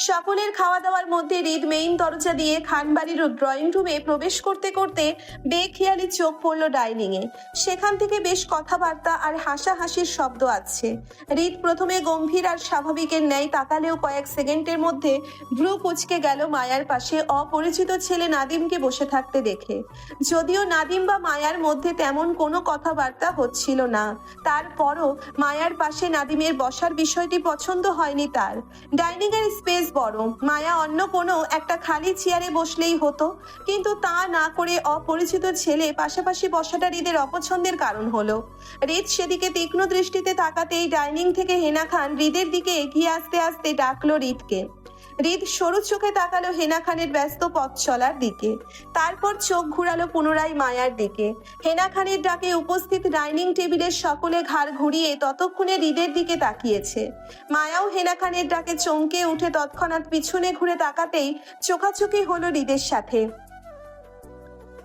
সকলের খাওয়া দাওয়ার মধ্যে হৃদ মেইন দরজা দিয়ে খানবাড়ির ড্রয়িং রুমে প্রবেশ করতে করতে বেখেয়ালি চোখ পড়ল ডাইনিং এ। সেখান থেকে বেশ কথাবার্তা আর হাসাহাসির শব্দ আসছে। হৃদ প্রথমে গম্ভীর আর স্বাভাবিকের ন্যায় তাকালেও কয়েক সেকেন্ডের মধ্যে ভ্রু কুঁচকে গেল মায়ার পাশে অপরিচিত ছেলে নাদিমকে বসে থাকতে দেখে। যদিও নাদিম বা মায়ার মধ্যে তেমন কোনো কথাবার্তা হচ্ছিল না, তারপরও মায়ার পাশে নাদিমের বসার বিষয়টি পছন্দ হয়নি তার। ডাইনিং এর স্পেস বড়, মায়া অন্য কোনো একটা খালি চেয়ারে বসলেই হতো, কিন্তু তা না করে অপরিচিত ছেলে পাশাপাশি বসাটা হৃদের অপছন্দের কারণ হলো। হৃদ সেদিকে তীক্ষ্ণ দৃষ্টিতে তাকাতেই ডাইনিং থেকে হেনা খান হৃদের দিকে এগিয়ে আসতে আসতে ডাকলো হৃদকে। হৃদ সরু চোখে তাকালো হেনা খানের ব্যস্ত পথ চলার দিকে, তারপর চোখ ঘুরালো পুনরায় মায়ার দিকে। হেনা খানের ডাকে উপস্থিত ডাইনিং টেবিলের সকলে ঘাড় ঘুরিয়ে ততক্ষণে হৃদের দিকে তাকিয়েছে। মায়াও হেনা খানের ডাকে চমকে উঠে তৎক্ষণাৎ পিছনে ঘুরে তাকাতেই চোখাচোখি হলো হৃদের সাথে।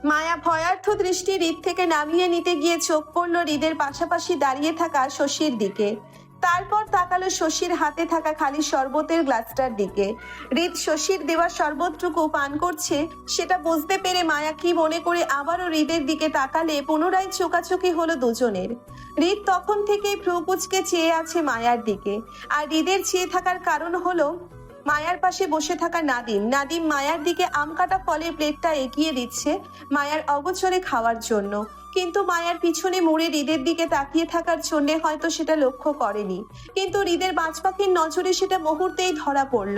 মায়া ভয়ার্থ দৃষ্টি হৃদ থেকে নামিয়ে নিতে গিয়ে চোখ পড়ল হৃদের পাশাপাশি দাঁড়িয়ে থাকা শশীর দিকে। তারপর তাকালো শশীর হাতে থাকা খালি শরবতের গ্লাসটার দিকে। হৃদ শশীর দেওয়া শরবতটুকু পান করছে, সেটা বুঝতে পেরে মায়া কি মনে করে আবারও হৃদের দিকে তাকালে পুনরায় চোকাচোকি হলো দুজনের। হৃদ তখন থেকেই ভ্রু কুঁচকে চেয়ে আছে মায়ার দিকে, আর হৃদের চেয়ে থাকার কারণ হলো মায়ার পাশে বসে থাকা নাদিম। নাদিম মায়ার দিকে আম কাটা ফলের প্লেটটা এগিয়ে দিচ্ছে মায়ার অগোচরে খাওয়ার জন্য, কিন্তু মায়ার পিছনে মুড়ে হৃদের দিকে তাকিয়ে থাকার জন্য হয়তো সেটা লক্ষ্য করেনি, কিন্তু হৃদের বাজ পাখির নজরে সেটা মুহূর্তেই ধরা পড়ল।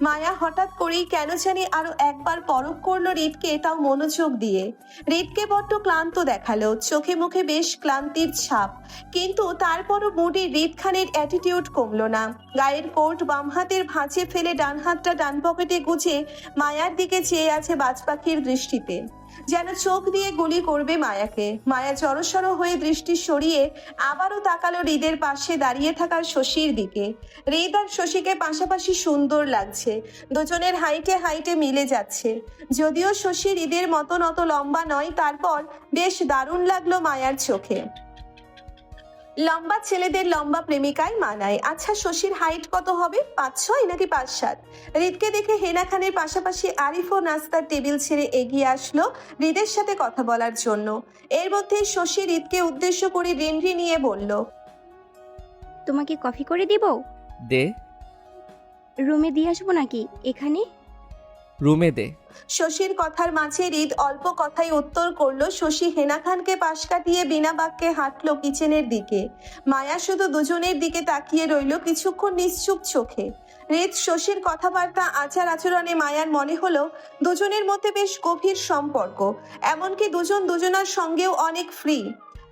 মায়া হঠাৎ করেই কেন জানি আরো একবার পরখ করলো হৃদকে, তাও মনোযোগ দিয়ে। হৃদকে বড্ড ক্লান্ত দেখালো, চোখে মুখে বেশ ক্লান্তির ছাপ, কিন্তু তারপরও মুডে হৃদ খানের অ্যাটিটিউড কমলো না। গায়ের কোট বাম হাতের ভাঁজে ফেলে ডান হাতটা ডান পকেটে গুজে মায়ার দিকে চেয়ে আছে বাজ পাখির দৃষ্টিতে, যেন চোখ দিয়ে গুলি করবে মায়াকে। মায়া জড়সড় হয়ে দৃষ্টি সরিয়ে আবারও তাকালো হৃদের পাশে দাঁড়িয়ে থাকার শশীর দিকে। হৃদ আর শশীকে পাশাপাশি সুন্দর লাগছে, দুজনের হাইটে হাইটে মিলে যাচ্ছে। যদিও শশী হৃদের মতন অত লম্বা নয়, তারপর বেশ দারুণ লাগলো মায়ার চোখে। লম্বা ছেলেদের লম্বা প্রেমিকাই মানায়। আচ্ছা, শশীর হাইট কত হবে? 5'6" নাকি 5'7"? হৃদকে দেখে হেনা খানের পাশাপাশি আরিফও নাস্তার টেবিল ছেড়ে এগিয়ে আসলো হৃদের সাথে কথা বলার জন্য। এর মধ্যে শশী হৃদকে উদ্দেশ্য করে রিনরি নিয়ে বলল, তোমাকে কফি করে দিব? দে। রুমে দিয়ে আসবো নাকি এখানে? রুমে দে। শশীর কথার মাঝে হৃদ অল্প কথাই উত্তর করলো। শশী হেনা খানকে পাশ কাটিয়ে বিনা বাক্যে হাঁটলো কিচেনের দিকে। মায়া শুধু দুজনের দিকে তাকিয়ে রইল কিছুক্ষণ নিশ্চুপ চোখে। হৃদ শশীর কথাবার্তা আচার আচরণে মায়ার মনে হলো দুজনের মধ্যে বেশ গভীর সম্পর্ক, এমনকি দুজন দুজনার সঙ্গেও অনেক ফ্রি।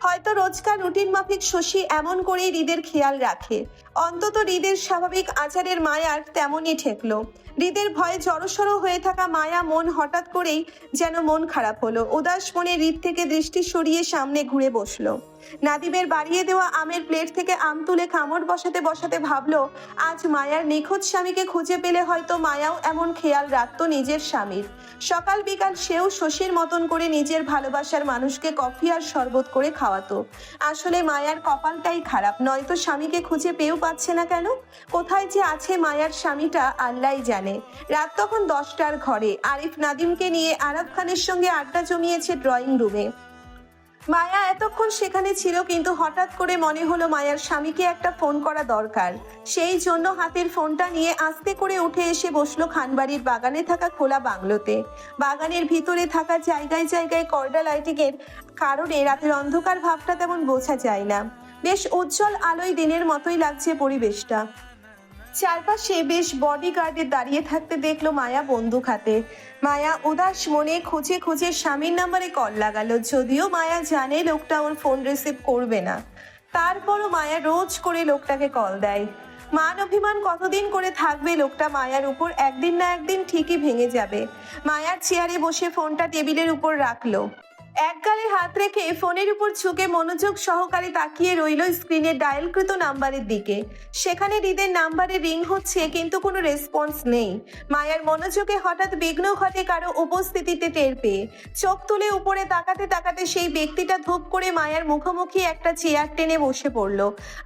হয়তো রোজকার রুটিন মাফিক শশী এমন করেই হৃদের খেয়াল রাখে। অন্তত হৃদের স্বাভাবিক আচারের মায়ার তেমনই ঠেকলো। হৃদের ভয়ে জড়সড় হয়ে থাকা মায়া মন হঠাৎ করেই যেন মন খারাপ হলো। উদাস মনে হৃদ থেকে দৃষ্টি সরিয়ে সামনে ঘুরে বসলো। নাদিমের বাড়িয়ে দেওয়া আমের প্লেট থেকে আম তুলে কামড় বসাতে বসাতে ভাবলো, আজ মায়ার নিখোঁজ স্বামীকে খুঁজে পেলে হয়তো মায়াও এমন খেয়াল রাখতো নিজের স্বামীর। সকাল বিকাল সেও শশীর মতন করে নিজের ভালোবাসার মানুষকে কফি আর শরবত করে খাওয়াতো। আসলে মায়ার কপালটাই খারাপ, নয়তো স্বামীকে খুঁজে পেয়েও পাচ্ছে না কেন? কোথায় যে আছে মায়ার স্বামীটা আল্লাহই জানে। রাত তখন 10টার ঘরে। আরিফ নাদিমকে নিয়ে আরাফ খানের সঙ্গে আড্ডা জমিয়েছে ড্রয়িং রুমে। মায়া এতক্ষণ সেখানে ছিল, কিন্তু হঠাৎ করে মনে হলো মায়ার স্বামীকে একটা ফোন করা দরকার। সেই জন্য হাতের ফোনটা নিয়ে আস্তে করে উঠে এসে বসলো খানবাড়ির বাগানে থাকা খোলা বাংলোতে। বাগানের ভিতরে থাকা জায়গায় জায়গায় কর্ডা লাইটিংয়ের কারণে রাতের অন্ধকার ভাবটা তেমন বোঝা যায় না। বেশ উজ্জ্বল আলোয় দিনের মতোই লাগছে পরিবেশটা। চারপাশে বেশ বডিগার্ডে দাঁড়িয়ে থাকতে দেখলো মায়া বন্দুক হাতে। মায়া উদাস মনে খুঁজে খুঁজে স্বামীর নাম্বারে কল লাগালো, যদিও মায়া জানে লোকটা ওর ফোন রিসিভ করবে না। তারপরও মায়া রোজ করে লোকটাকে কল দেয়। মান অভিমান কতদিন করে থাকবে লোকটা মায়ার উপর? একদিন না একদিন ঠিকই ভেঙে যাবে। মায়ার চেয়ারে বসে ফোনটা টেবিলের উপর রাখলো। একগালে হাত রেখে ফোনের উপর ঝুঁকে মনোযোগ সহকারে তাকিয়ে রইল স্ক্রিনে ডায়ালকৃত নাম্বারের দিকে। সেখানে হৃদের নাম্বারে রিং হচ্ছে কিন্তু কোনো রেসপন্স নেই। মায়ার মনোযোগে হঠাৎ বিঘ্ন ঘটে কারো উপস্থিতিতে টের পেয়ে। চোখ তুলে উপরে তাকাতে তাকাতে সেই ব্যক্তিটা ধূপ করে মায়ার মুখোমুখি একটা চেয়ার টেনে বসে পড়ল।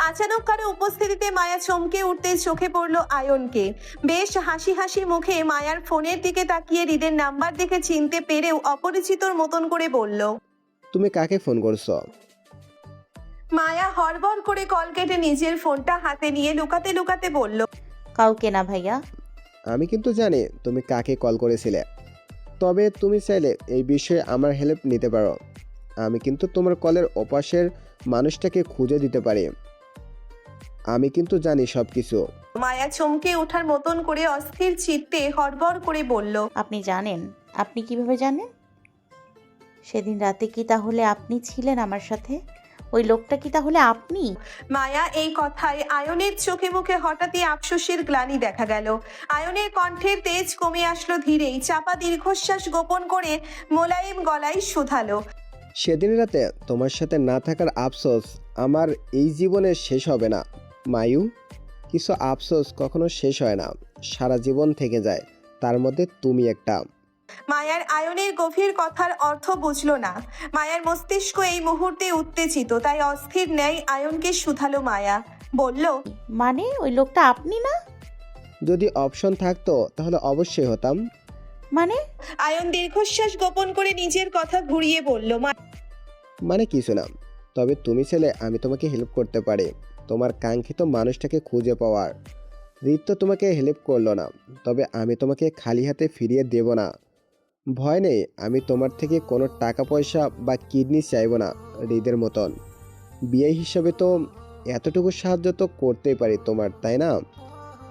আচানক কারো উপস্থিতিতে মায়া চমকে উঠতে চোখে পড়ল আয়নকে। বেশ হাসি হাসি মুখে মায়ার ফোনের দিকে তাকিয়ে হৃদের নাম্বার দেখে চিনতে পেরেও অপরিচিতর মতন করে বলল, তুমি কাকে ফোন করছো? মায়া হড়বড় করে কল কেটে নিজের ফোনটা হাতে নিয়ে লুকাতে লুকাতে বলল, কাউকে না ভাইয়া। আমি কিন্তু জানি তুমি কাকে কল করেছিলে, তবে তুমি চাইলে এই বিষয়ে আমার হেল্প নিতে পারো। আমি কিন্তু তোমার কলের ওপাশের মানুষটাকে খুঁজে দিতে পারি। আমি কিন্তু জানি সব কিছু। মায়া চমকে ওঠার মতন করে অস্থির চিত্তে হড়বড় করে বলল, আপনি জানেন? আপনি কিভাবে জানেন? সেদিন রাতে কি তাহলে আপনি ছিলেন আমার সাথে? ওই লোকটা কি তাহলে আপনি? মায়া এই কথায় আয়নের চোখে মুখে হঠাৎই আফসোসের গ্লানি দেখা গেল। আয়নের কণ্ঠের তেজ কমে আসলো ধীরেই, চাপা দীর্ঘশ্বাস গোপন করে মোলায়েম গলায় শুধালো, সেদিন রাতে তোমার সাথে না থাকার আফসোস আমার এই জীবনে শেষ হবে না মায়ু। কিছু আফসোস কখনো শেষ হয় না, সারা জীবন থেকে যায়। তার মধ্যে তুমি একটা। মায়ার আয়নের গভীর কথার অর্থ বুঝলো না। মায়ার মস্তিষ্ক এই মুহূর্তে উত্তেজিত, তাই অস্থির ন্যায় আয়নকে শুধালো মায়া। বলল, মানে ওই লোকটা আপনি না? যদি অপশন থাকতো তাহলে অবশ্যই হতাম। মানে? আয়ন দীর্ঘশ্বাস গোপন করে নিজের কথা ঘুরিয়ে বলল, মানে কিছু না, তবে তুমি ছেলে আমি তোমাকে হেল্প করতে পারি তোমার কাঙ্ক্ষিত মানুষটাকে খুঁজে পাওয়ার। হৃদ তো তোমাকে হেল্প করলো না, তবে আমি তোমাকে খালি হাতে ফিরিয়ে দেব না। ভয় নেই, আমি তোমার থেকে কোনো টাকা পয়সা বা কিডনি চাইবো না। হৃদের মতন বিয়ে হিসাবে তো এতটুকু সাহায্য তো করতেই পারি তোমার, তাই না?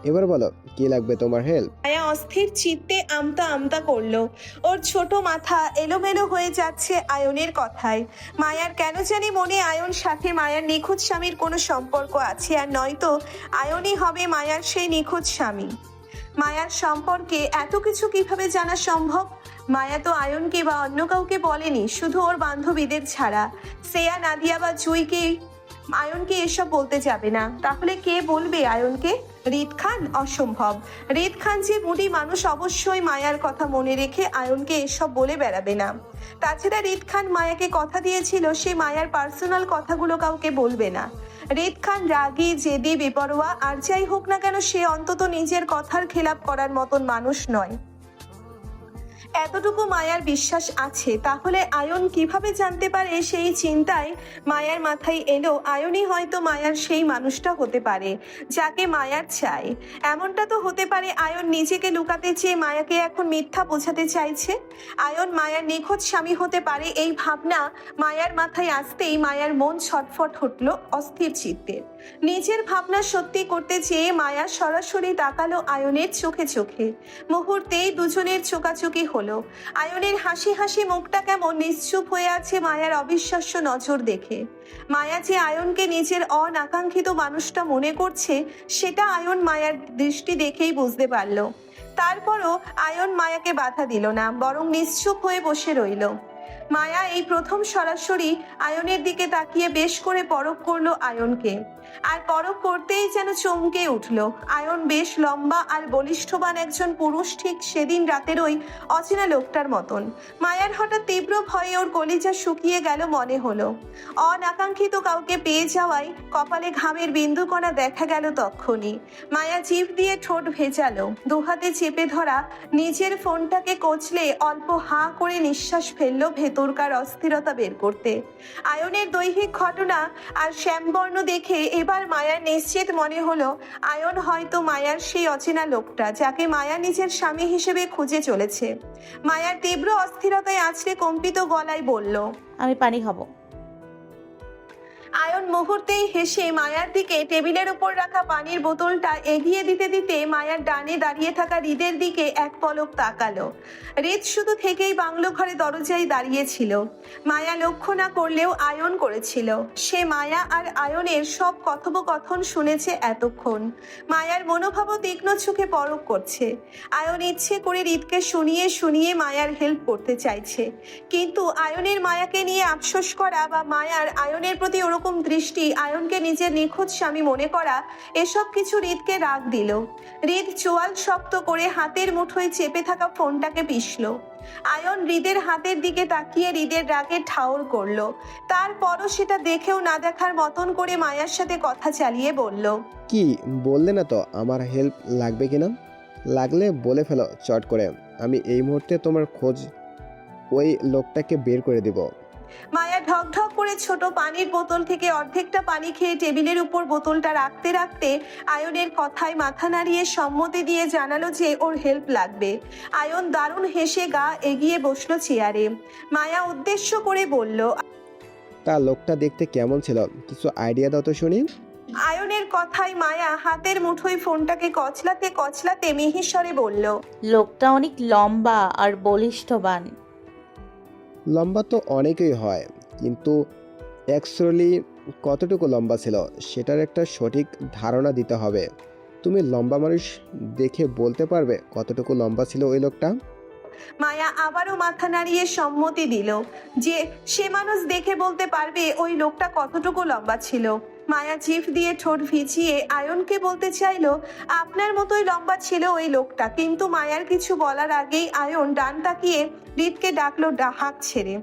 এবার বলো কি লাগবে তোমার হেল্প? মায়া অস্থির চিত্তে আমতা আমতা করলো। ওর ছোট মাথা এলোমেলো হয়ে যাচ্ছে আয়নের কথায়। মায়ার কেন জানি মনে আয়ন সাথে মায়ার নিখোঁজ স্বামীর কোনো সম্পর্ক আছে, আর নয়তো আয়নই হবে মায়ার সেই নিখোঁজ স্বামী। মায়ার সম্পর্কে এত কিছু কিভাবে জানা সম্ভব? মায়া তো আয়নকে বা অন্য কাউকে বলেনি, শুধু ওর বান্ধবীদের ছাড়া। শ্রেয়া, নাদিয়া বা জুইকে আয়নকে এসব বলতে যাবে না, তাহলে কে বলবে আয়নকে? হৃদ খান? অসম্ভব। হৃদ খান যে মুডি মানুষ, অবশ্যই মায়ার কথা মনে রেখে আয়নকে এসব বলে বেড়াবে না। তাছাড়া হৃদ খান মায়াকে কথা দিয়েছিল সে মায়ার পার্সোনাল কথাগুলো কাউকে বলবে না। হৃদ খান রাগী, জেদি, বেপরোয়া, আর যাই হোক না কেন সে অন্তত নিজের কথার খেলাপ করার মতন মানুষ নয়। এতটুকু মায়ার বিশ্বাস আছে। তাহলে আয়ন কিভাবে জানতে পারে? সেই চিন্তায় মায়ার মাথায় এলো আয়নই হয়তো মায়ার সেই মানুষটা হতে পারে যাকে মায়ার চাই। এমনটা তো হতে পারে আয়ন নিজেকে লুকাতে চেয়ে মায়াকে এখন মিথ্যা বোঝাতে চাইছে। আয়ন মায়ার নিখোঁজ স্বামী হতে পারে, এই ভাবনা মায়ার মাথায় আসতেই মায়ার মন ছটফট হটল অস্থির চিত্তে। নিজের ভাবনা সত্যি করতে চেয়ে মায়া সরাসরি তাকালো আয়নের চোখে চোখে। মুহূর্তেই দুজনের চোকাচোকি হলো। আয়নের হাসি হাসি মুখটা কেমন নিশ্চুপ হয়ে আছে মায়ার অবিশ্বাস্য নজর দেখে। মায়া যে আয়নকে নিজের অনাকাঙ্ক্ষিত মানুষটা মনে করছে সেটা আয়ন মায়ার দৃষ্টি দেখেই বুঝতে পারল। তারপরও আয়ন মায়াকে বাধা দিল না, বরং নিশ্চুপ হয়ে বসে রইল। মায়া এই প্রথম সরাসরি আয়নের দিকে তাকিয়ে বেশ করে পরখ করলো আয়নকে, আর পরখ করতেই যেন চমকে উঠল। আয়ন বেশ লম্বা আর বলিষ্ঠবান একজন পুরুষ, ঠিক সেদিন রাতের ওই অচেনা লোকটার মতন। মায়ার হঠাৎ তীব্র ভয়ে ওর কলিজা শুকিয়ে গেল মনে হলো। অনাকাঙ্ক্ষিত কাউকে পেয়ে যাওয়ায় কপালে ঘামের বিন্দুকণা দেখা গেল তক্ষুনি। মায়া জিভ দিয়ে ঠোঁট ভেজালো, দুহাতে চেপে ধরা নিজের ফোনটাকে কচলে অল্প হাঁ করে নিঃশ্বাস ফেললো ভেতরকার অস্থিরতা বের করতে। আয়নের দৈহিক ঘটনা আর শ্যামবর্ণ দেখে এবার মায়ার নিশ্চিত মনে হলো আয়ন হয়তো মায়ার সেই অচেনা লোকটা যাকে মায়া নিজের স্বামী হিসেবে খুঁজে চলেছে। মায়ার তীব্র অস্থিরতায় আছড়ে কম্পিত গলায় বলল, আমি পানি খাবো। আয়ন মুহূর্তেই হেসে মায়ার দিকে টেবিলের উপর রাখা পানির বোতলটা এগিয়ে দিতে দিতে মায়ার ডানে দাঁড়িয়ে থাকা হৃদের দিকে এক পলক তাকালো। হৃদ শুধু থেকেই বাংলো ঘরে দরজায় দাঁড়িয়েছিল। মায়া লক্ষ্য না করলেও আয়ন করেছিল। সে মায়া আর আয়নের সব কথোপকথন শুনেছে এতক্ষণ। মায়ার মনোভাবও তীক্ষ্ণ চোখে পরখ করছে। আয়ন ইচ্ছে করে হৃদকে শুনিয়ে শুনিয়ে মায়ার হেল্প করতে চাইছে, কিন্তু আয়নের মায়াকে নিয়ে আফসোস করা বা মায়ার আয়নের প্রতি ওরকম দৃষ্টি, আয়নকে নিজের নিখুঁত স্বামী মনে করা, এসব কিছু হৃদকে রাগ দিল। হৃদ চোয়াল শক্ত করে হাতের মুঠোয় চেপে থাকা ফোনটাকে পিষল। আয়ন হৃদের হাতের দিকে তাকিয়ে হৃদের রাগে ঠাউর করলো। তারপরও সেটা দেখেও না দেখার মতন করে মায়ার সাথে কথা চালিয়ে বলল, কি বললে না তো আমার হেল্প লাগবে কিনা? লাগলে বলে ফেলো চট করে, আমি এই মুহূর্তে তোমার খোঁজ ওই লোকটাকে বের করে দিব। মায়া ঢক ঢক করে ছোট পানির বোতল থেকে অর্ধেকটা পানি খেয়ে টেবিলের উপর বোতলটা রাখতে রাখতে আয়নের কথায় মাথা নাড়িয়ে সম্মতি দিয়ে জানালো যে ওর হেল্প লাগবে। আয়ন দারুণ হেসে গা এগিয়ে বসলো চেয়ারে। মায়া উদ্দেশ্য করে বলল, তা লোকটা দেখতে কেমন ছিল, কিছু আইডিয়া দাও তো শুনি। আয়নের কথায় মায়া হাতের মুঠোয় ফোনটাকে কচলাতে কচলাতে মিহিস্বরে বলল, লোকটা অনেক লম্বা আর বলিষ্ঠবান। লম্বা তো অনেকেই হয়, কিন্তু অ্যাকচুয়ালি কতটুকু লম্বা ছিল সেটার একটা সঠিক ধারণা দিতে হবে। তুমি লম্বা মানুষ দেখে বলতে পারবে কতটুকু লম্বা ছিল ওই লোকটা? মায়া আবারও মাথা নাড়িয়ে সম্মতি দিল যে সে মানুষ দেখে বলতে পারবে ওই লোকটা কতটুকু লম্বা ছিল। মায়া জিভ দিয়ে ঠোঁট ভিজিয়ে আয়নকে বলতে চাইলো, আপনার মতোই লম্বা ছিল ওই লোকটা, কিন্তু মায়ার কিছু বলার আগেই আয়ন ডান তাকিয়ে হৃদকে ডাকলো হাঁক ছেড়ে।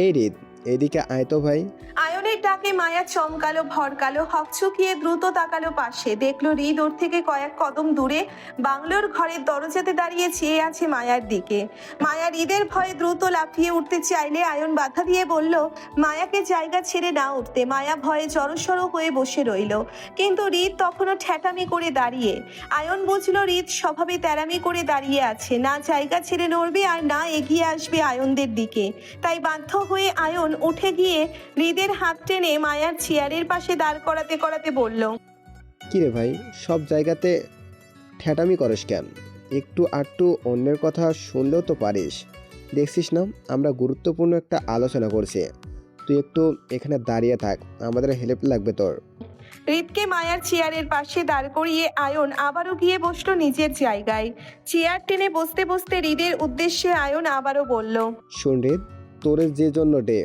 এই হৃদ, এদিকে আয় তো ভাই। আয়নের ডাকে মায়া চমকালো, ভরকালো, হকচকিয়ে দ্রুত তাকালো পাশে। দেখলো হৃদ ওর থেকে কয়েক কদম দূরে বাংলোর ঘরের দরজাতে দাঁড়িয়ে চেয়ে আছে মায়ার দিকে। মায়া হৃদের ভয়ে দ্রুত লাফিয়ে উঠতে চাইলে আয়ন বাধা দিয়ে বলল মায়াকে জায়গা ছেড়ে না উঠতে। মায়া ভয়ে জড়সড় হয়ে বসে রইল, কিন্তু হৃদ তখনও ঠেটামি করে দাঁড়িয়ে। আয়ন বুঝলো হৃদ স্বভাবে তেরামি করে দাঁড়িয়ে আছে, না জায়গা ছেড়ে নড়বে আর না এগিয়ে আসবে আয়নদের দিকে। তাই বাধ্য হয়ে আয়ন উঠে গিয়ে হৃদের হাত টেনে মায়ার চেয়ারের পাশে দাঁড় করাতে করাতে বলল, কিরে ভাই, সব জায়গাতে ঠ্যাটামি করস কেন? একটু আটটু অন্যের কথা শুনলেও তো পারিস। দেখছিস না আমরা গুরুত্বপূর্ণ একটা আলোচনা করছি, তুই একটু এখানে দাঁড়িয়ে থাক, আমাদের হেল্প লাগবে তোর। হৃদকে মায়ার চেয়ারের পাশে দাঁড় করিয়ে আয়ন আবারও গিয়ে বসলো নিজের জায়গায়। চেয়ার টেনে বসতে বসতে হৃদের উদ্দেশ্যে আয়ন আবারও বলল, শোন হৃদ, তোর যে জন্য ডে।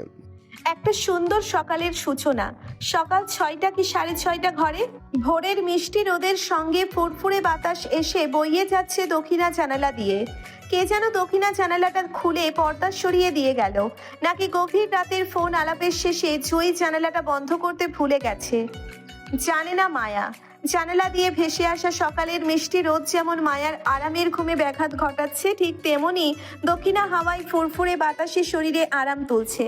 একটা সুন্দর সকালের সূচনা। সকাল 6টা কি 6:30 ঘরে। ভোরের মিষ্টি রোদের সঙ্গে ফুরফুরে বাতাস এসে বইয়ে যাচ্ছে দক্ষিণা জানালা দিয়ে। কে যেন দক্ষিণা জানালাটা খুলে পর্দা সরিয়ে দিয়ে গেল, নাকি গভীর রাতের ফোন আলাপের শেষে জয়ী জানালাটা বন্ধ করতে ভুলে গেছে, জানে না মায়া। জানালা দিয়ে ভেসে আসা সকালের মিষ্টি রোদ যেমন মায়ার আরামের ঘুমে ব্যাঘাত ঘটাচ্ছে, ঠিক তেমনি দক্ষিণা হাওয়ায় ফুরফুরে বাতাসে শরীরে আরাম তুলছে।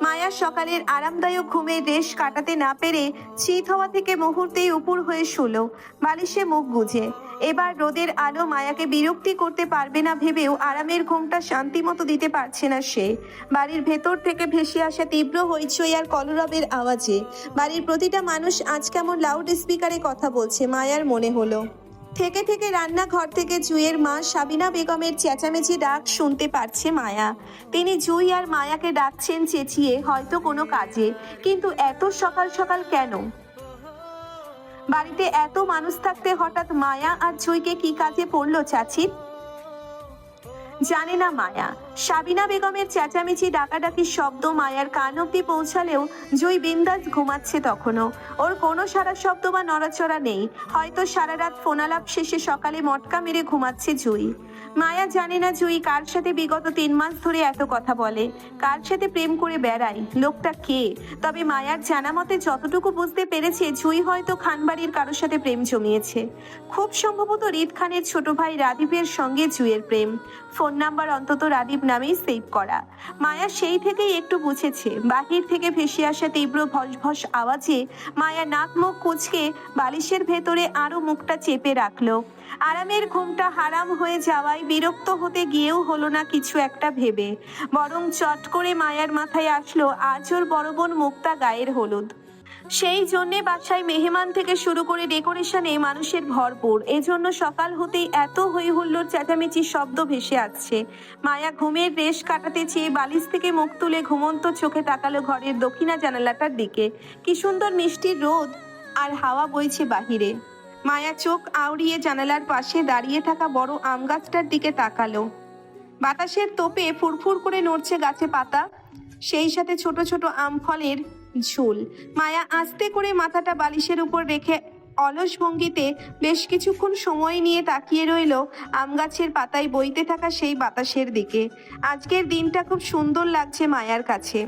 মায়া সকালের আরামদায়ক ঘুমের রেশ কাটাতে না পেরে চিত হওয়া থেকে মুহূর্তেই উপুর হয়ে শুল, বালিশে মুখ গুজে। এবার রোদের আলো মায়াকে বিরক্তি করতে পারবে না ভেবেও আরামের ঘুমটা শান্তি মতো দিতে পারছে না সে। বাড়ির ভেতর থেকে ভেসে আসা তীব্র হইচই আর কলরবের আওয়াজে বাড়ির প্রতিটা মানুষ আজ কেমন লাউড স্পিকারে কথা বলছে মায়ার মনে হলো। থেকে থেকে রান্নাঘর থেকে জুইয়ের মা সাবিনা বেগমের চেঁচামেচি ডাক শুনতে পারছে মায়া। তিনি জুই আর মায়াকে ডাকছেন চেঁচিয়ে, হয়তো কোনো কাজে, কিন্তু এত সকাল সকাল কেন? বাড়িতে এত মানুষ থাকতে হঠাৎ মায়া আর জুইকে কি কাজে পড়লো চাচি? জানে না মায়া। সাবিনা বেগমের চেঁচামেচি ডাকাডাকির শব্দ মায়ার কান অব্দি পৌঁছালেও জুই বিন্দাস ঘুমাচ্ছে তখনও। ওর কোনো সারা শব্দ বা নড়াচড়া নেই, হয়তো সারা রাত ফোনালাপ শেষে সকালে মটকা মেরে ঘুমাচ্ছে জুই। মায়া জানে না জুই কার সাথে বিগত 3 মাস ধরে এত কথা বলে, কার সাথে প্রেম করে বেড়ায়, লোকটা কে। তবে মায়ার জানা মতে যতটুকু বুঝতে পেরেছে জুই হয়তো খানবাড়ির কারোর সাথে প্রেম জমিয়েছে। খুব সম্ভবত হৃদ খানের ছোট ভাই রাদীপের সঙ্গে জুইয়ের প্রেম। ফোন নাম্বার অন্তত রাদীপ রাকিব নামেই সেভ করা। মায়া সেই থেকেই একটু বুঝেছে। বাহির থেকে ভেসে আসা তীব্র ভস আওয়াজে মায়া নাক মুখ কুঁচকে বালিশের ভেতরে আরো মুখটা চেপে রাখলো। আরামের ঘুমটা হারাম হয়ে যাওয়ায় বিরক্ত হতে গিয়েও হলো না কিছু একটা ভেবে, বরং চট করে মায়ার মাথায় আসলো আজ ওর বড় বোন মুক্তা গায়ের হলুদ। সেই জন্যে বাসায় মেহমান থেকে শুরু করে ডেকোরেশনে মানুষের ভরপুর। এজন্য সকাল হতেই এত হই হুল্লোড় চেঁচামেচির শব্দ ভেসে আসছে। মায়া ঘুমের রেশ কাটাতে চেয়ে বালিশ থেকে মুখ তুলে ঘুমন্ত চোখে তাকালো ঘরের দক্ষিণা জানালাটার দিকে। কি সুন্দর মিষ্টি রোদ আর হাওয়া বইছে বাহিরে। মায়া চোখ আউড়িয়ে জানালার পাশে দাঁড়িয়ে থাকা বড় আম গাছটার দিকে তাকালো। বাতাসের তোপে ফুরফুর করে নড়ছে গাছে পাতা, সেই সাথে ছোট ছোট আম ফলের ঝুল। মায়া আস্তে করে মাথাটা বালিশের উপর রেখে অলস ভঙ্গিতে বেশ কিছুক্ষণ সময় নিয়ে তাকিয়ে রইল আম গাছের পাতায় বইতে থাকা সেই বাতাসের দিকে। আজকের দিনটা খুব সুন্দর লাগছে মায়ার কাছে।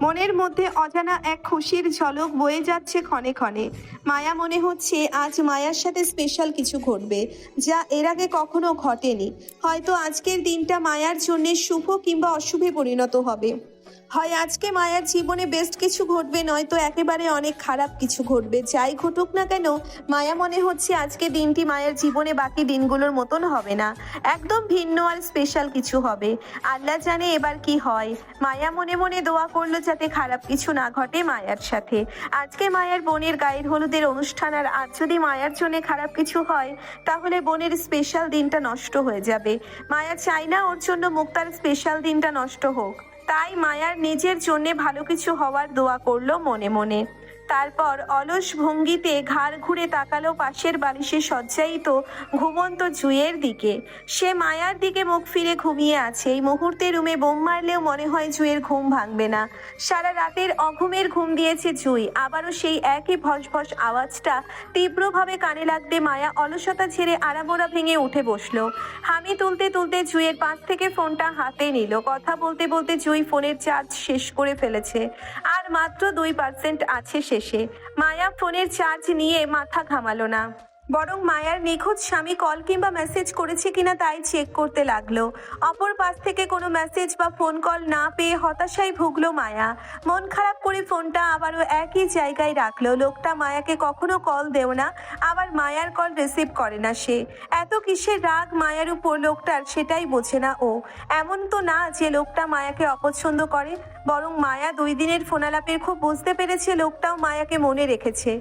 মনের মধ্যে অজানা এক খুশির ঝলক বয়ে যাচ্ছে ক্ষণে ক্ষণে। মায়া মনে হচ্ছে আজ মায়ার সাথে স্পেশাল কিছু ঘটবে, যা এর আগে কখনো ঘটেনি। হয়তো আজকের দিনটা মায়ার জন্য শুভ কিংবা অশুভে পরিণত হবে। হয় আজকে মায়ার জীবনে বেস্ট কিছু ঘটবে, নয়তো একেবারে অনেক খারাপ কিছু ঘটবে। যাই ঘটুক না কেন, মায়া মনে হচ্ছে আজকে দিনটি মায়ের জীবনে বাকি দিনগুলোর মতন হবে না, একদম ভিন্ন আর স্পেশাল কিছু হবে। আল্লাহ জানে এবার কি হয়। মায়া মনে মনে দোয়া করলো যাতে খারাপ কিছু না ঘটে মায়ার সাথে। আজকে মায়ের বোনের গায়ের হলুদের অনুষ্ঠান, আর আজ যদি মায়ার জন্য খারাপ কিছু হয় তাহলে বোনের স্পেশাল দিনটা নষ্ট হয়ে যাবে। মায়া চায় না ওর জন্য মুক্তার স্পেশাল দিনটা নষ্ট হোক, তাই মায়ার নিজের জন্য ভালো কিছু হওয়ার দোয়া করলো মনে মনে। তারপর অলস ভঙ্গিতে ঘাড় ঘুরে তাকালো পাশের বালিশে সজ্জায়িত ঘুমন্ত জুঁইয়ের দিকে। সে মায়ার দিকে মুখ ফিরে ঘুমিয়ে আছে। এই মুহূর্তে রুমে বোম মারলেও মনে হয় জুঁইয়ের ঘুম ভাঙবে না। সারা রাতের অঘুমের ঘুম দিয়েছে জুঁই। আবারও সেই একই ভস আওয়াজটা তীব্রভাবে কানে লাগতে মায়া অলসতা ছেড়ে আড়ামোড়া ভেঙে উঠে বসলো। হামি তুলতে তুলতে জুঁইয়ের পাশ থেকে ফোনটা হাতে নিল। কথা বলতে বলতে জুঁই ফোনের চার্জ শেষ করে ফেলেছে, আর মাত্র 2% আছে শেষে। মায়া ফোনের চার্জ নিয়ে মাথা ঘামালো না, বরং মায়ার নিখোঁজ স্বামী কল কিংবা মেসেজ করেছে কিনা তাই চেক করতে লাগলো। অপর পাশ থেকে কোনো মেসেজ বা ফোন কল না পেয়ে হতাশায় ভুগলো মায়া। মন খারাপ করে ফোনটা আবারও একই জায়গায় রাখলো। লোকটা মায়াকে কখনো কল দেও না, আবার মায়ার কল রিসিভ করে না। সে এত কিসের রাগ মায়ার উপর লোকটার, সেটাই বোঝে না ও। এমন তো না যে লোকটা মায়াকে অপছন্দ করে, বরং মায়া 2 দিনের ফোনালাপের খুব বুঝতে পেরেছে লোকটাও মায়াকে মনে রেখেছে,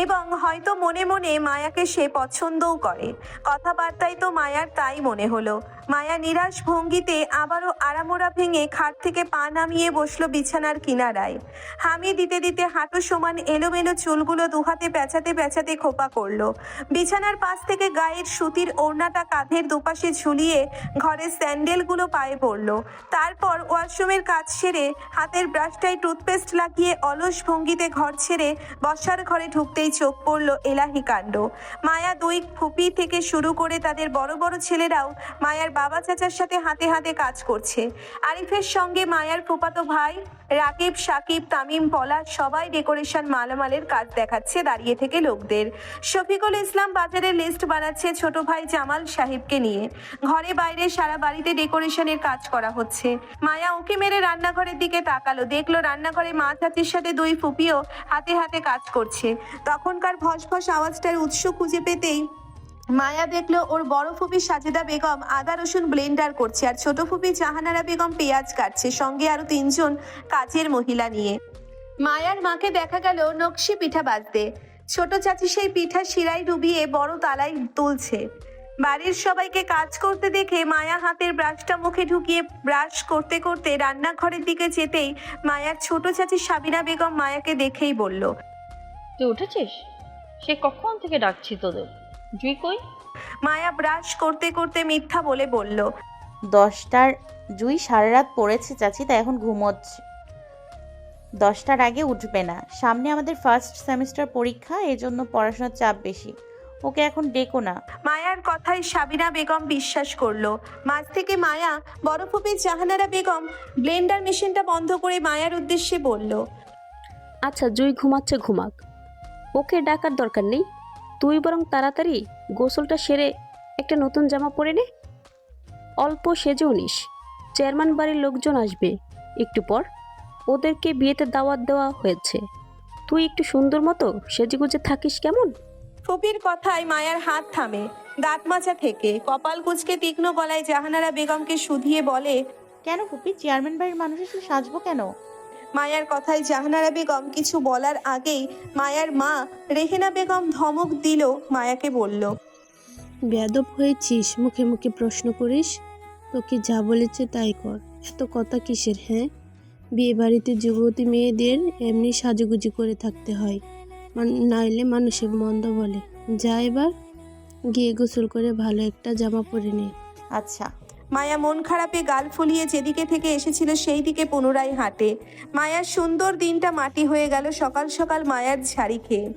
এবং হয়তো মনে মনে মায়াকে সে পছন্দও করে। কথাবার্তায় তো মায়ার তাই মনে হলো। মায়া নিরাশ ভঙ্গিতে আবারও আড়ামোড়া ভেঙে খাট থেকে পা নামিয়ে বসলো বিছানার কিনারায়। হামি দিতে দিতে হাঁটু সমান এলোমেলো চুলগুলো দুহাতে পেঁচাতে পেঁচাতে খোপা করলো। বিছানার পাশ থেকে গায়ের সুতির ওড়নাটা কাঁধের দুপাশে ঝুলিয়ে ঘরের স্যান্ডেলগুলো পায়ে পড়লো। তারপর ওয়াশরুমের কাজ সেরে হাতের ব্রাশটায় টুথপেস্ট লাগিয়ে অলস ভঙ্গিতে ঘর ছেড়ে বসার ঘরে ঢুকতেই চোখ পড়লো এলাহি কাণ্ড। মায়া 2 ফুপি থেকে শুরু করে তাদের বড় বড় ছেলেরাও মায়ার বাবা চাচার সাথে হাতে হাতে কাজ করছে। আরিফের সঙ্গে মায়ার ফুফাতো ভাই রাকিব, সাকিব, তামিম, পলাশ সবাই ডেকোরেশন মালামালের কাজ দেখাচ্ছে দাঁড়িয়ে থেকে লোকদের। শফিকুল ইসলাম বাজারের লিস্ট বানাচ্ছে ছোট ভাই জামাল সাহেবকে নিয়ে। ঘরে বাইরে সারা বাড়িতে ডেকোরেশনের কাজ করা হচ্ছে। মায়া উঁকি মেরে রান্নাঘরের দিকে তাকালো, দেখলো রান্নাঘরে মা চাচির সাথে 2 ফুপিও হাতে হাতে কাজ করছে। তখনকার ভস আওয়াজটার উৎস খুঁজে পেতেই মায়া দেখলো ওর বড় ফুপি সাজেদা বেগম আদা রসুন ব্লেন্ডার করছে, আর ছোট ফুপি জাহানারা বেগম পেঁয়াজ কাটছে, সঙ্গে আরো 3 জন কাজের মহিলা নিয়ে। মায়ার মাকে দেখা গেল নকশি পিঠা বাজতে। ছোট চাচি সেই পিঠা শিরায় ডুবিয়ে বড় তালায় তুলছে। বাড়ির সবাইকে কাজ করতে দেখে মায়া হাতের ব্রাশটা মুখে ঢুকিয়ে ব্রাশ করতে করতে রান্নাঘরের দিকে যেতেই মায়ার ছোট চাচি সাবিনা বেগম মায়াকে দেখেই বলল, তুই উঠেছিস? সে কখন থেকে ডাকছি তোদের। জুই কই? মায়া ব্রাশ করতে করতে মিথ্যা বলে বলল, 10টার জুই সারা রাত পড়েছে চাচি, তাই এখন ঘুমোচ্ছে। 10টার আগে উঠবে না। সামনে আমাদের ফার্স্ট সেমিস্টার পরীক্ষা, এজন্য পড়াশোনার চাপ বেশি। ওকে এখন ডেকো না। মায়ার কথায় সাবিনা বেগম বিশ্বাস করলো। মাঝ থেকে মায়া বড় ফুপি জাহানারা বেগম ব্লেন্ডার মেশিনটা বন্ধ করে মায়ার উদ্দেশ্যে বলল, আচ্ছা জুই ঘুমাচ্ছে ঘুমাক, ওকে ডাকার দরকার নেই। তুই বরং তাড়াতাড়ি গোসলটা সেরে একটা নতুন জামা পরে নে, অল্প সেজেও নিস। চেয়ারম্যান বাড়ির লোকজন আসবে একটু পর, ওদেরকে বিয়েতে দাওয়াত দেওয়া হয়েছে। তুই একটু সুন্দর মতো সেজেগুজে থাকিস কেমন? ফুপির কথায় মায়ার হাত থামে দাঁত মাজা থেকে। কপাল কুঁচকে তীক্ষ্ণ গলায় জাহানারা বেগমকে শুধিয়ে বলে, কেন ফুপি, চেয়ারম্যান বাড়ির মানুষ এসে সাজবো কেন? মায়ার কথায় জাহানারা বেগম কিছু বলার আগেই মায়ার মা রেহেনা বেগম ধমক দিল। মায়াকে বলল, বেয়াদব হয়েছিস, মুখে মুখে প্রশ্ন করিস। তোকে যা বলেছে তাই কর, এত কথা কিসের? হ্যাঁ, বিয়ে বাড়িতে যুবতী মেয়েদের এমনি সাজুগুজু করে থাকতে হয়, নাইলে মানুষে মন্দ বলে। যা এবার গিয়ে গোসল করে ভালো একটা জামা পরে নে। আচ্ছা। মায়া মন খারাপে গাল ফুলিয়ে যেদিকে থেকে এসেছিল সেই দিকে পুনরায় হাঁটে। মায়ার সুন্দর দিনটা মাটি হয়ে গেল সকাল সকাল মায়ার ঝাড়ি খেয়ে।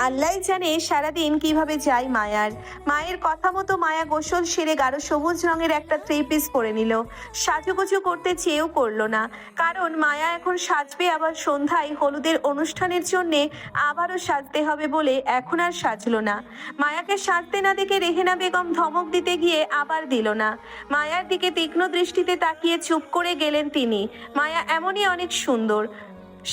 আল্লাহ জানে সারাদিন কিভাবে যায় মায়ার। মায়ের কথা মতো মায়া গোসল সেরে গাঢ় সবুজ রঙের একটা 3 পিস পরে নিল। সাজুগুজু করতে চেয়েও করলো না, কারণ মায়া এখন সাজবে আবার সন্ধ্যায় হলুদের অনুষ্ঠানের জন্যে আবারও সাজতে হবে বলে এখন আর সাজলো না। মায়াকে সাজতে না দেখে রেহেনা বেগম ধমক দিতে গিয়ে আবার দিল না। মায়ার দিকে তীক্ষ্ণ দৃষ্টিতে তাকিয়ে চুপ করে গেলেন তিনি। মায়া এমনই অনেক সুন্দর,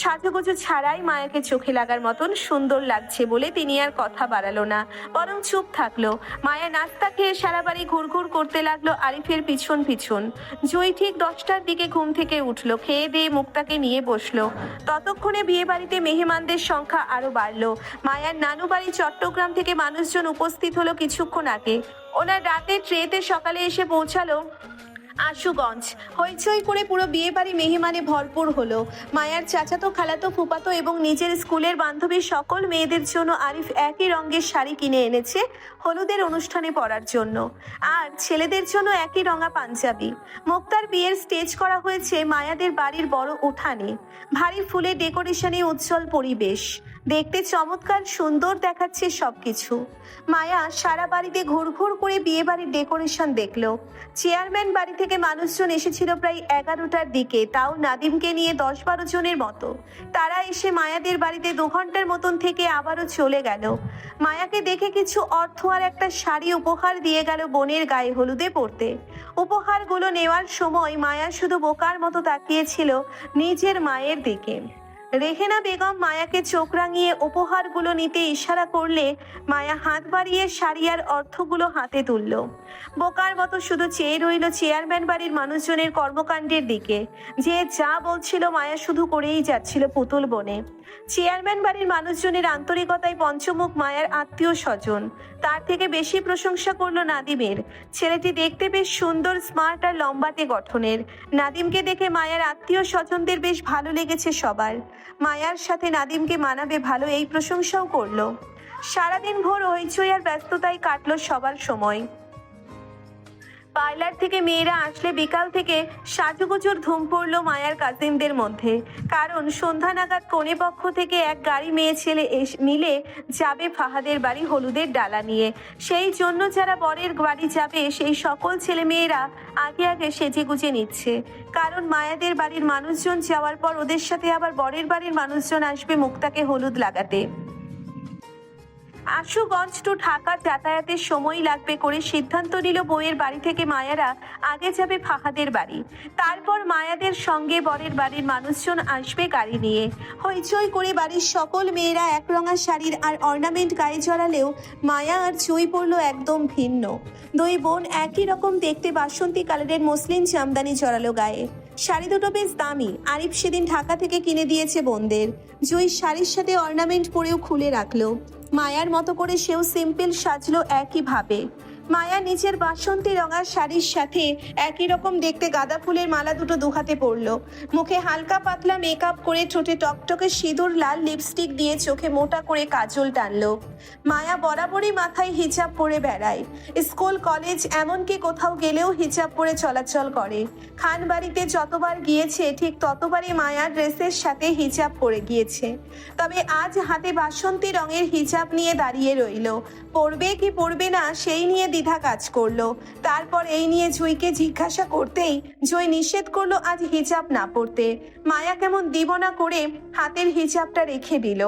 সাজুগুজু ছাড়াই মায়াকে চোখে লাগার মতন সুন্দর লাগছে বলে তিনি আর কথা বাড়ালো না, বরং চুপ থাকলো। মায়া নাস্তা খেয়ে সারা বাড়ি ঘুরঘুর করতে লাগলো আরিফের পিছন পিছন। জুই ঠিক 10টার দিকে ঘুম থেকে উঠলো, খেয়ে দিয়ে মুক্তাকে নিয়ে বসলো। ততক্ষণে বিয়ে বাড়িতে মেহমানদের সংখ্যা আরো বাড়লো। মায়ার নানু বাড়ি চট্টগ্রাম থেকে মানুষজন উপস্থিত হলো কিছুক্ষণ আগে। ওনার রাতের ট্রেতে সকালে এসে পৌঁছালো আশুগঞ্জ। হইচই করে পুরো বিয়ে বাড়ি মেহমানে ভরপুর হলো। মায়ার চাচাতো, খালাতো, ফুপাতো এবং নিজের স্কুলের বান্ধবী সকল মেয়েদের জন্য আরিফ একই রঙের শাড়ি কিনে এনেছে হলুদের অনুষ্ঠানে পরার জন্য, আর ছেলেদের জন্য একই রঙা পাঞ্জাবি। মুক্তার বিয়ের স্টেজ করা হয়েছে মায়াদের বাড়ির বড় উঠানে। ভারী ফুলের ডেকোরেশনে উজ্জ্বল পরিবেশ, দেখতে চমৎকার সুন্দর দেখাচ্ছে সবকিছু। মায়া সারা বাড়িতে ঘুরঘুর করে বিয়ে বাড়ির ডেকোরেশন দেখলো। চেয়ারম্যান বাড়ি থেকে মানুষজন এসেছিল প্রায় 11টার দিকে, তাও নাদিমকে নিয়ে 10-12 জনের মতো। তারা এসে মায়াদের বাড়িতে 2 ঘন্টার মতন থেকে আবারও চলে গেল। মায়াকে দেখে কিছু অর্থ আর একটা শাড়ি উপহার দিয়ে গেল বোনের গায়ে হলুদে পড়তে। উপহারগুলো নেওয়ার সময় মায়া শুধু বোকার মতো তাকিয়েছিল নিজের মায়ের দিকে। রেহেনা বেগম মায়াকে চোখ রাঙিয়ে উপহারগুলো নিতে ইশারা করলে মায়া হাত বাড়িয়ে শাড়ি আর অর্থগুলো হাতে তুলল। বোকার মতো শুধু চেয়ে রইল চেয়ারম্যান বাড়ির মানুষজনের কর্মকাণ্ডের দিকে। যে যা বলছিল মায়া শুধু করেই যাচ্ছিল পুতুল বনে। চেয়ারম্যান বাড়ির মানুষজনের আন্তরিকতায় পঞ্চমুখ মায়ার আত্মীয় স্বজন। তার থেকে বেশি প্রশংসা করলো নাদিমের। ছেলেটি দেখতে বেশ সুন্দর, স্মার্ট আর লম্বাটে গঠনের। নাদিমকে দেখে মায়ার আত্মীয় স্বজনদের বেশ ভালো লেগেছে সবার। মায়ার সাথে নাদিমকে মানাবে ভালো, এই প্রশংসাও করলো। সারাদিন ভোর হইচই আর ব্যস্ততায় কাটলো সবার সময়। পার্লার থেকে মেয়েরা আসলে বিকাল থেকে সাজুগুজুর ধুম পড়লো মায়ার কাজিনদের মধ্যে, কারণ সন্ধ্যা নাগাদ কনে পক্ষ থেকে এক গাড়ি মেয়ে ছেলে মিলে যাবে ফাহাদের বাড়ি হলুদের ডালা নিয়ে। সেই জন্য যারা বরের বাড়ি যাবে সেই সকল ছেলে মেয়েরা আগে আগে সেজে গুজে নিচ্ছে, কারণ মায়াদের বাড়ির মানুষজন যাওয়ার পর ওদের সাথে আবার বরের বাড়ির মানুষজন আসবে মুক্তাকে হলুদ লাগাতে। আশুগঞ্জ টু ঢাকা যাতায়াতের সময় লাগবে করে সিদ্ধান্ত নিল বউয়ের বাড়ি থেকে মায়ারা আগে যাবে ফাহাদের বাড়ি, তারপর মায়াদের সঙ্গে বরের বাড়ির মানুষজন আসবে গাড়ি নিয়ে। হইচই করে বাড়ির সকল মেয়েরা একরঙা শাড়ির আর অর্নামেন্ট গায়ে জড়ালেও মায়া আর জুই পড়ল একদম ভিন্ন। 2 বোন একই রকম দেখতে বাসন্তী কালারের মসলিন জামদানি জড়ালো গায়ে। শাড়ি দুটো বেশ দামি, আরিফ সেদিন ঢাকা থেকে কিনে দিয়েছে বোনদের। জুই শাড়ির সাথে অর্নামেন্ট পরেও খুলে রাখলো। মায়ার মতো করে সেও সিম্পল সাজলো একইভাবে। মায়া নিজের বাসন্তী রঙা শাড়ির সাথে একই রকম দেখতে গাঁদা ফুলের মালা দুটো দুহাতে পরলো। মুখে হালকা পাতলা মেকআপ করে, ঠোঁটে টকটকে সিঁদুর লাল লিপস্টিক দিয়ে, চোখে মোটা করে কাজল টানলো। মায়া বরাবরই মাথায় হিজাব পরে বেড়ায়। স্কুল, কলেজ, এমনকি কোথাও গেলেও হিজাব পরে চলাচল করে। খান বাড়িতে যতবার গিয়েছে ঠিক ততবারই মায়া ড্রেসের সাথে হিজাব পরে গিয়েছে। তবে আজ হাতে বাসন্তী রঙের হিজাব নিয়ে দাঁড়িয়ে রইল। পরবে কি পরবে না সেই নিয়ে দ্বিধা কাজ করলো। তারপর এই নিয়ে জুইকে জিজ্ঞাসা করতেই জুই নিষেধ করলো আজ হিজাব না পরতে। মায়া কেমন দিবনা করে হাতের হিজাবটা রেখে দিল।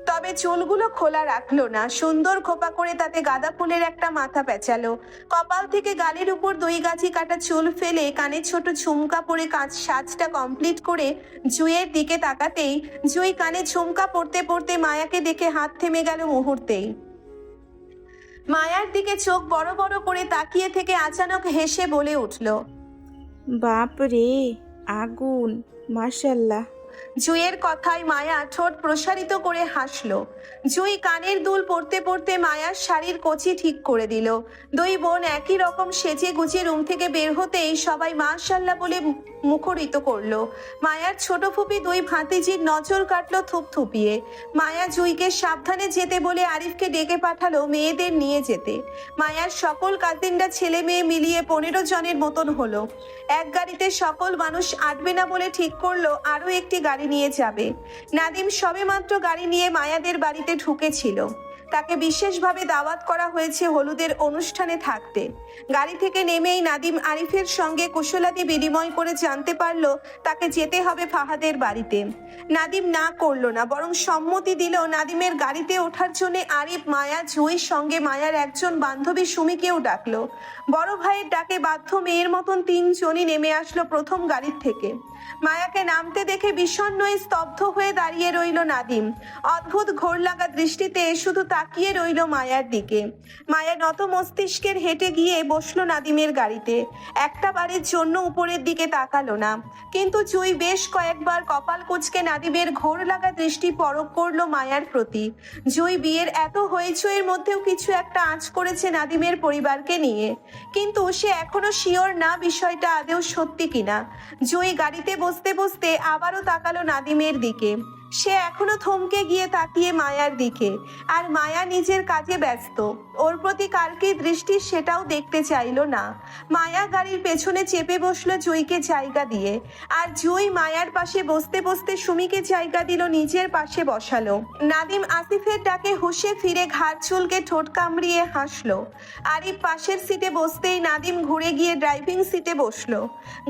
তবে চুলগুলো খোলা রাখলো না, সুন্দর খোপা করে তাতে গাঁদা ফুলের একটা মাথা পেঁচালো। কপাল থেকে গালের উপর 2 গাছি কাটা চুল ফেলে কানে ছোট ঝুমকা পরে সাজটা কমপ্লিট করে জুঁইয়ের দিকে তাকাতেই জুঁই কানে ঝুমকা পড়তে পড়তে মায়াকে দেখে হাত থেমে গেল মুহূর্তেই। মায়ার দিকে চোখ বড় বড় করে তাকিয়ে থেকে আচানক হেসে বলে উঠল, বাপ রে, আগুন, মাশাল্লাহ। জুঁইয়ের কথায় মায়া ঠোঁট প্রসারিত করে হাসলো। জুঁই কানের দুল পড়তে পড়তে মায়ার শাড়ির কচি ঠিক করে দিল। 2 বোন একই রকম সেজে গুজে রুম থেকে বের হতেই সবাই মাশাল্লাহ বলে মুখরিত করলো। মায়ার ছোট ফুপি 2 ভাতিজির নজর কাটলো থুপথুপিয়ে। মায়া জুঁইকে সাবধানে যেতে বলে আরিফকে ডেকে পাঠালো মেয়েদের নিয়ে যেতে। মায়ার সকল কাজিনরা ছেলে মেয়ে মিলিয়ে 15 জনের মতন হলো। এক গাড়িতে সকল মানুষ আটবে না বলে ঠিক করলো আরো একটি গাড়ি নিয়ে যাবে। নাদিম সবেমাত্র গাড়ি নিয়ে মায়াদের বাড়িতে ঢুকেছিল। তাকে বিশেষভাবে দাওয়াত করা হয়েছে হলুদের অনুষ্ঠানে থাকতে। গাড়ি থেকে নেমেই নাদিম আরিফের সঙ্গে কুশলাদি বিনিময় করে জানতে পারলো তাকে যেতে হবে ফাহাদের বাড়িতে। নাদিম না করলো না, বরং সম্মতি দিল নাদিমের গাড়িতে ওঠার জন্য। আরিফ, মায়া, জুঁইর সঙ্গে মায়ার একজন বান্ধবী সুমিকেও ডাকলো। বড় ভাইয়ের ডাকে বাধ্য মেয়ের মতন 3 জনই নেমে আসলো প্রথম গাড়ির থেকে। মায়াকে নামতে দেখে বিষণ্ণ স্তব্ধ হয়ে দাঁড়িয়ে রইল নাদিম। অদ্ভুত ঘোর লাগা দৃষ্টিতে শুধু তাকিয়ে রইল মায়ার দিকে। মায়া নত মস্তিষ্কের হেঁটে গিয়ে বসলো নাদিমের গাড়িতে। একটা বারের জন্য উপরের দিকে তাকালো না। কিন্তু জুঁই বেশ কয়েকবার কপাল কুঁচকে নাদিমের ঘোর লাগা দৃষ্টি পরখ করলো মায়ার প্রতি। জুঁই বিয়ের এত হইচইয়ের মধ্যেও কিছু একটা আঁচ করেছে নাদিমের পরিবারকে নিয়ে, কিন্তু সে এখনো শিওর না বিষয়টা আদৌ সত্যি কিনা। জুঁই গাড়িতে বসতে বসতে আবারও তাকালো নাদিমের দিকে। সে এখনো থমকে গিয়ে তাকিয়ে মায়ার দিকে, আর মায়া নিজের কাজে ব্যস্ত। ওর প্রতি কার কি দৃষ্টি সেটাও দেখতে চাইলো না। মায়া গাড়ির পেছনে চেপে বসলো জুঁইকে জায়গা দিয়ে, আর জুঁই মায়ার পাশে বসতে বসতে সুমিকে জায়গা দিল, নিজের পাশে বসালো। নাদিম আসিফের ডাকে হুঁশে ফিরে ঘাড় চুলকে ঠোঁট কামড়িয়ে হাসলো। আরিফ পাশের সিটে বসতেই নাদিম ঘুরে গিয়ে ড্রাইভিং সিটে বসলো।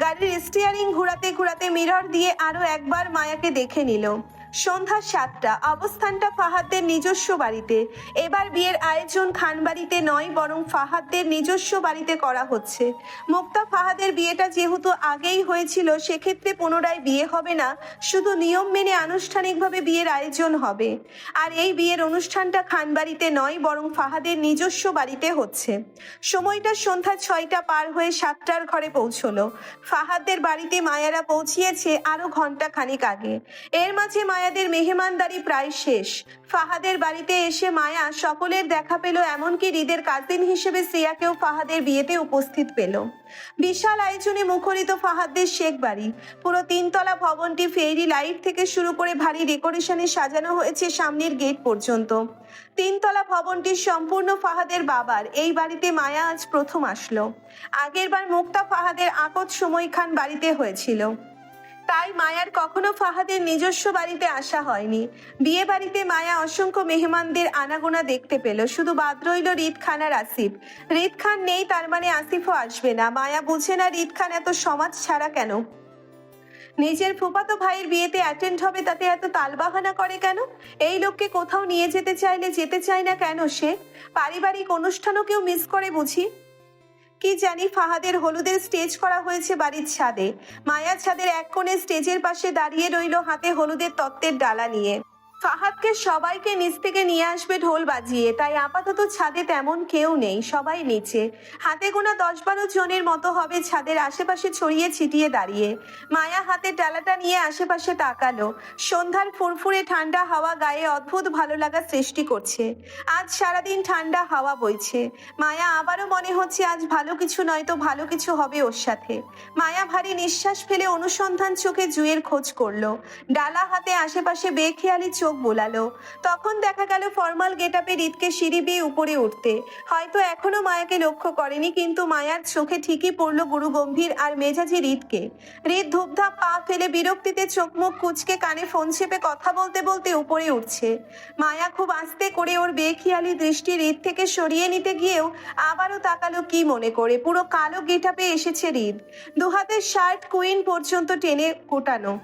গাড়ির স্টিয়ারিং ঘোরাতে ঘোরাতে মিরর দিয়ে আরো একবার মায়াকে দেখে নিল। সন্ধ্যা 7টা। অবস্থানটা ফাহাদদের নিজস্ব বাড়িতে। এবার বিয়ের আয়োজন খান বাড়িতে নয়, বরং ফাহাদদের নিজস্ব বাড়িতে করা হচ্ছে। মুক্তা ফাহাদের বিয়েটা যেহেতু আগেই হয়েছিল, সেক্ষেত্রে পুনরায় বিয়ে হবে না, শুধু নিয়ম মেনে আনুষ্ঠানিকভাবে বিয়ের আয়োজন হবে। আর এই বিয়ের অনুষ্ঠানটা খান বাড়িতে নয়, বরং ফাহাদের নিজস্ব বাড়িতে হচ্ছে। সময়টা সন্ধ্যা 6টা পার হয়ে 7টার ঘরে পৌঁছলো। ফাহাদদের বাড়িতে মায়ারা পৌঁছিয়েছে আরো ঘন্টা খানিক আগে। এর মাঝে মায়াদের মেহমানদারি প্রায় শেষ। ফাহাদের বাড়িতে এসে মায়া সকলের দেখা পেল, এমনকি হৃদের কাজিন হিসেবে শ্রেয়াকেও ফাহাদের বিয়েতে উপস্থিত পেল। বিশাল আয়োজনে মুখরিত ফাহাদদের শেখ বাড়ি। পুরো 3 তলা ভবনটি ফেরি লাইট থেকে শুরু করে ভারী ডেকোরেশনে সাজানো হয়েছে সামনের গেট পর্যন্ত। 3 তলা ভবনটি সম্পূর্ণ ফাহাদের বাবার। এই বাড়িতে মায়া আজ প্রথম আসলো। আগেরবার মুক্তা ফাহাদের আকত সময় খান বাড়িতে হয়েছিল, তাই মায়ার কখনো ফাহাদের নিজস্ব বাড়িতে আসা হয়নি। বিয়ে বাড়িতে মায়া অসংখ্য মেহমানদের আনাগোনা দেখতে পেল। শুধু বাদ রইল হৃদ খান আর আসিফ। হৃদ খান নেই, তার মানে আসিফও আসবে না। মায়া বুঝে না হৃদ খান এত সমাজ ছাড়া কেন। নিজের ফুফাতো ভাইয়ের বিয়েতে অ্যাটেন্ড হবে, তাতে এত তালবাহানা করে কেন? এই লোককে কোথাও নিয়ে যেতে চাইলে যেতে চায় না কেন সে? পারিবারিক অনুষ্ঠানও কেউ মিস করে বুঝি? কি জানি। ফাহাদের হলুদের স্টেজ করা হয়েছে বাড়ির ছাদে। মায়া ছাদের এক কোণে স্টেজের পাশে দাঁড়িয়ে রইল হাতে হলুদের তত্ত্বের ডালা নিয়ে। ফাহাদকে সবাইকে নিচ থেকে নিয়ে আসবে ঢোল বাজিয়ে, তাই আপাতত ছাদে তেমন কেউ নেই, সবাই নিচে। হাতে গোনা 10-12 জনের মতো হবে ছাদের আশেপাশে ছড়িয়ে ছিটিয়ে দাঁড়িয়ে। মায়া হাতে ডালাটা নিয়ে আশেপাশে তাকালো। সন্ধ্যার ফুরফুরে ঠান্ডা হাওয়া গায়ে অদ্ভুত ভালো লাগা সৃষ্টি করছে। আজ সারাদিন ঠান্ডা হাওয়া বইছে। মায়া আবারও মনে হচ্ছে আজ ভালো কিছু নয়তো ভালো কিছু হবে ওর সাথে। মায়া ভারী নিঃশ্বাস ফেলে অনুসন্ধান চোখে জুঁইয়ের খোঁজ করলো। ডালা হাতে আশেপাশে বেখেয়ালি চোখ বোলালো। তখন দেখা গেল ফর্মাল গেটআপে হৃদকে সিঁড়ি বেয়ে উপরে উঠতে। হয়তো এখনো মায়াকে লক্ষ্য করেনি, কিন্তু মায়ার চোখে ঠিকই পড়লো গুরু গম্ভীর আর মেজাজি হৃদকে। হৃদ ধূপধাপ পা ফেলে বিরক্তিতে চোখ মুখ কুচকে কানে ফোন চেপে কথা বলতে বলতে উপরে উঠছে। মায়া খুব আস্তে করে ওর বেখেয়ালি দৃষ্টি হৃদ থেকে সরিয়ে নিতে গিয়েও আবারও তাকালো কি মনে করে। পুরো কালো গেটআপে এসেছে হৃদ, 2 হাতের শার্ট কুইন পর্যন্ত টেনে কোটানো।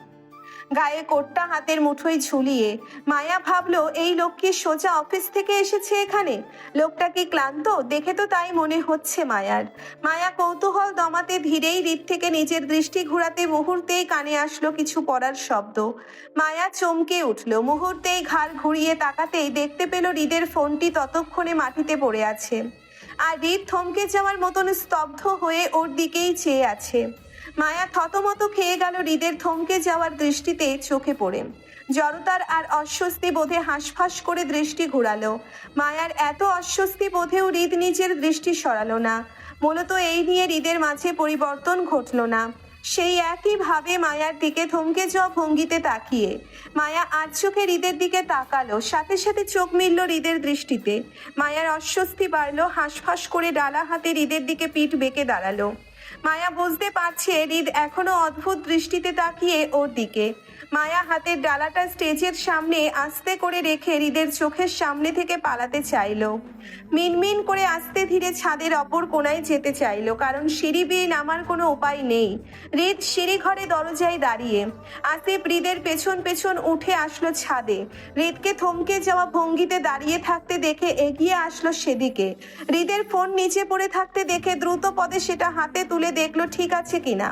গায়ে কোটটা হাতের মুঠোয় ঝুলিয়ে। মায়া ভাবলো এই লোক কি সোজা অফিস থেকে এসেছে এখানে? লোকটা কি ক্লান্ত? দেখে তো তাই মনে হচ্ছে মায়ার। মায়া কৌতূহল দমাতে ধীরেই হৃদ থেকে নিজের দৃষ্টি ঘোরাতে মুহূর্তেই কানে আসলো কিছু পড়ার শব্দ। মায়া চমকে উঠল। মুহূর্তেই ঘাড় ঘুরিয়ে তাকাতেই দেখতে পেল হৃদের ফোনটি ততক্ষণে মাটিতে পড়ে আছে, আর হৃদ থমকে যাওয়ার মতন স্তব্ধ হয়ে ওর দিকেই চেয়ে আছে। মায়া থতমত খেয়ে গেল হৃদের থমকে যাওয়ার দৃষ্টিতে চোখে পড়ে। জড়তার আর অস্বস্তি বোধে হাঁসফাঁস করে দৃষ্টি ঘোরালো। মায়ার এত অস্বস্তি বোধেও হৃদ নিজের দৃষ্টি সরালো না। মূলত এই নিয়ে হৃদের মাঝে পরিবর্তন ঘটল না। সেই একইভাবে মায়ার দিকে থমকে যাওয়া ভঙ্গিতে তাকিয়ে মায়া আর চোখে হৃদের দিকে তাকালো। সাথে সাথে চোখ মিলল হৃদের দৃষ্টিতে। মায়ার অস্বস্তি বাড়লো। হাঁসফাঁস করে ডালা হাতে হৃদের দিকে পিঠ বেঁকে দাঁড়ালো। মায়া বুঝতে পারছে হৃদ এখনো অদ্ভুত দৃষ্টিতে তাকিয়ে ওর দিকে। মায়া হাতের ডালাটা স্টেজের সামনে আস্তে করে রেখে হৃদের চোখের সামনে থেকে পালাতে চাইলো। মিনমিন করে আস্তে ধীরে ছাদের অপর কোণায় যেতে চাইলো, কারণ সিঁড়ি বেয়ে নামার কোনো উপায় নেই। হৃদ সিঁড়ি ঘরে দরজায় দাঁড়িয়ে। আসিফ হৃদের পেছন পেছন উঠে আসলো ছাদে। হৃদকে থমকে যাওয়া ভঙ্গিতে দাঁড়িয়ে থাকতে দেখে এগিয়ে আসলো সেদিকে। হৃদের ফোন নিচে পড়ে থাকতে দেখে দ্রুত পদে সেটা হাতে তুলে দেখলো ঠিক আছে কিনা।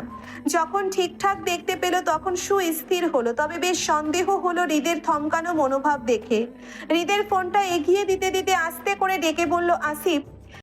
যখন ঠিকঠাক দেখতে পেল তখন সুস্থির হলো, তবে বেশ সন্দেহ হলো হৃদের থমকানো মনোভাব দেখে। হৃদের ফোনটা এগিয়ে দিতে দিতে আস্তে করে ডেকে বলল, আসিফ